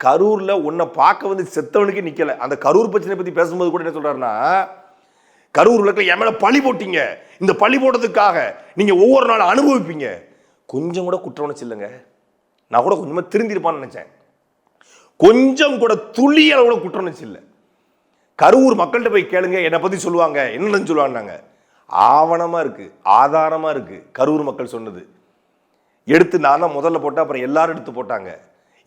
கரூர்ல உன்னை பார்க்க வந்து செத்தவனுக்கு நிக்கல. அந்த கரூர் பிரச்சனை பத்தி பேசும்போது கூட என்ன சொல்றாருன்னா, கரூர் விளக்கில் என் மேல பழி போட்டீங்க, இந்த பழி போட்டதுக்காக நீங்க ஒவ்வொரு நாள் அனுபவிப்பீங்க. கொஞ்சம் கூட குற்ற உணர்ச்சி இல்லைங்க. நான் கூட கொஞ்சமா திருந்திருப்பான்னு நினைச்சேன். கொஞ்சம் கூட துளி அளவு கூட குற்ற உணர்ச்சி இல்லை. கரூர் மக்கள்கிட்ட போய் கேளுங்க, என்னை பத்தி சொல்லுவாங்க, என்னன்னு சொல்லுவாங்க. ஆவணமா இருக்கு, ஆதாரமா இருக்கு. கரூர் மக்கள் சொன்னது எடுத்து நான் தான் முதல்ல போட்டேன், அப்புறம் எல்லாரும் எடுத்து போட்டாங்க.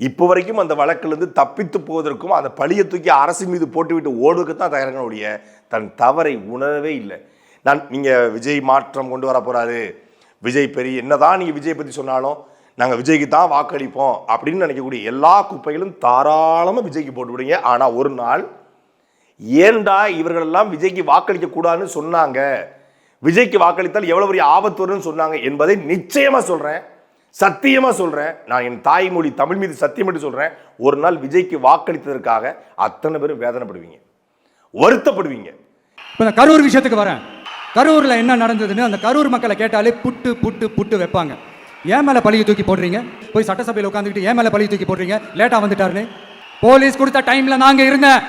இப்போ வரைக்கும் அந்த வழக்கிலிருந்து தப்பித்து போவதற்கும் அந்த பழியை தூக்கி அரசு மீது போட்டுவிட்டு ஓடுவதற்கு தான் தயாராக ஒழிய தன் தவறை உணரவே இல்லை. நீங்க விஜய் மாற்றம் கொண்டு வர போறாரு, விஜய் பெரிய என்னதான் நீங்க விஜய் பத்தி சொன்னாலும் நாங்க விஜய்க்கு தான் வாக்களிப்போம் அப்படின்னு நினைக்கக்கூடிய எல்லா குப்பைகளும் தாராளமா விஜய்க்கு போட்டு விடுங்க. ஆனா ஒரு நாள் ஏண்டா இவர்கள் எல்லாம் விஜய்க்கு வாக்களிக்க கூடாதுன்னு சொன்னாங்க, விஜய்க்கு வாக்களித்தால் எவ்வளவு பெரிய ஆபத்து வரும்னு சொன்னாங்க என்பதை நிச்சயமா சொல்றேன், சத்தியமா சொல்றேன். நான் என் தாய்மொழி தமிழ் மீது சத்தியம் என்று சொல்றேன். ஒரு நாள் விஜய்க்கு வாக்களித்ததற்காக அத்தனை பேரும் வேதனைப்படுவீங்க, வருத்தப்படுவீங்க. இப்போ கரூர் விஷயத்துக்கு வரேன். கரூர்ல என்ன நடந்ததுன்னு அந்த கரூர் மக்களை கேட்டாலே புட்டு புட்டு புட்டு வைப்பாங்க. ஏன் மேல பழியை தூக்கி போடுறீங்க? போய் சட்டசபையில் உட்காந்துக்கிட்டு ஏன் மேல பழியை தூக்கி போடுறீங்க? லேட்டா வந்துட்டாருன்னு போலீஸ் கொடுத்த டைம்ல நாங்க இருந்தேன்.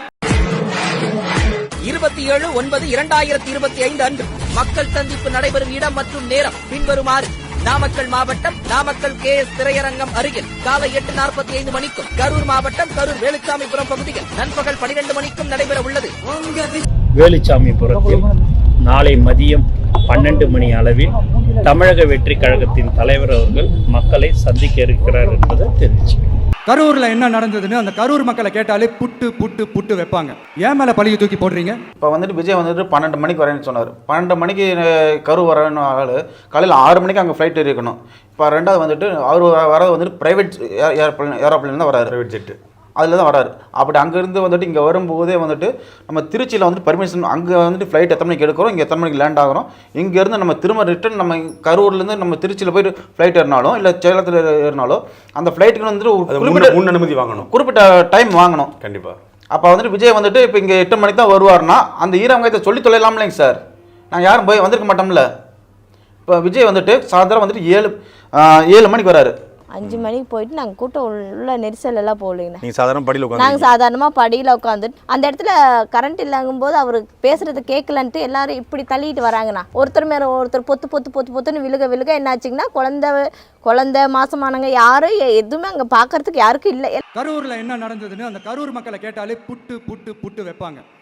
27/9/2025 அன்று மக்கள் சந்திப்பு நடைபெறும் இடம் மற்றும் நேரம் பின்வருமாறு: நாமக்கல் மாவட்டம் நாமக்கல் KS திரையரங்கம் அருகில் காலை 8:45 மணிக்கும், கரூர் மாவட்டம் கரூர் வேலுச்சாமிபுரம் பகுதியில் நண்பகல் 12 மணிக்கும் நடைபெற உள்ளது. வேலுச்சாமிபுரத்தில் நாளை மதியம் 12 மணி அளவில் தமிழக வெற்றி கழகத்தின் தலைவர் அவர்கள் மக்களை சந்திக்க இருக்கிறார் என்பதை தெரிவிச்சு. கரூர்ல என்ன நடந்ததுன்னு அந்த கரூர் மக்களை கேட்டாலே புட்டு புட்டு புட்டு வைப்பாங்க. ஏன் மேல பழியை தூக்கி போடுறீங்க? இப்போ வந்துட்டு விஜய் வந்துட்டு 12 மணிக்கு வரேன்னு சொன்னார். 12 மணிக்கு கரூர் வரணும் ஆள் காலையில் 6 மணிக்கு அங்கே ஃப்ளைட் இருக்கணும். இப்போ ரெண்டாவது வந்துட்டு அவர் வரது வந்துட்டு ப்ரைவேட் ஏரோப்ளைன் தான் வராரு, ப்ரைவேட் ஜெட்டு அதில் தான் வராரு. அப்படி அங்கேருந்து வந்துட்டு இங்கே வரும்போதே வந்துட்டு நம்ம திருச்சியில் வந்துட்டு பர்மிஷன், அங்கே வந்துட்டு ஃப்ளைட் எத்தனை மணிக்கு எடுக்கிறோம், இங்கே எத்தனை மணிக்கு லேண்ட் ஆகிறோம், இங்கேருந்து நம்ம திரும்ப ரிட்டர்ன் நம்ம கரூர்லேருந்து நம்ம திருச்சியில் போய்ட்டு ஃப்ளைட் ஏறினாலும் இல்லை சேலத்தில் ஏறினாலும் அந்த ஃப்ளைட்டுக்கு வந்துட்டு முன் அனுமதி வாங்கணும், குறிப்பிட்ட டைம் வாங்கணும் கண்டிப்பாக. அப்போ வந்துட்டு விஜய் வந்துட்டு இப்போ இங்கே 8 மணிக்கு தான் வருவார்னா அந்த ஈரவங்கத்தை சொல்லி தொலைலாம் இல்லைங்க சார். நாங்கள் யாரும் போய் வந்திருக்க மாட்டோம்ல. இப்போ விஜய் வந்துட்டு சாயந்தரம் வந்துட்டு 7 மணிக்கு வராரு. 5 மணிக்கு போயிட்டு நாங்கள் கூட்டம் உள்ள நெரிசல் எல்லாம் போகலைங்கண்ணா. நீங்கள் சாதாரண படியில் உட்காந்து நாங்கள் சாதாரணமாக படியில் உட்காந்துட்டு அந்த இடத்துல கரண்ட் இல்லாங்கும் போது அவர் பேசுறது கேட்கலன்ட்டு எல்லாரும் இப்படி தள்ளிட்டு வராங்கண்ணா. ஒருத்தர் மேலே ஒருத்தர் பொத்து பொத்து பொத்து பொத்துன்னு விழுக என்னாச்சுங்கன்னா குழந்தை மாசமானவங்க யாரும் எதுவுமே அங்கே பார்க்கறதுக்கு யாருக்கும் இல்லை. கரூர்ல என்ன நடந்ததுன்னு அந்த கரூர் மக்களை கேட்டாலே புட்டு புட்டு புட்டு வைப்பாங்க.